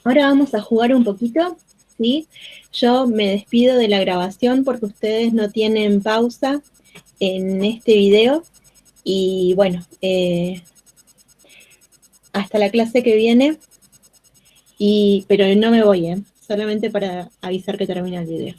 Ahora vamos a jugar un poquito, ¿sí? Yo me despido de la grabación porque ustedes no tienen pausa en este video. Y bueno, hasta la clase que viene. Pero no me voy, solamente para avisar que termina el video.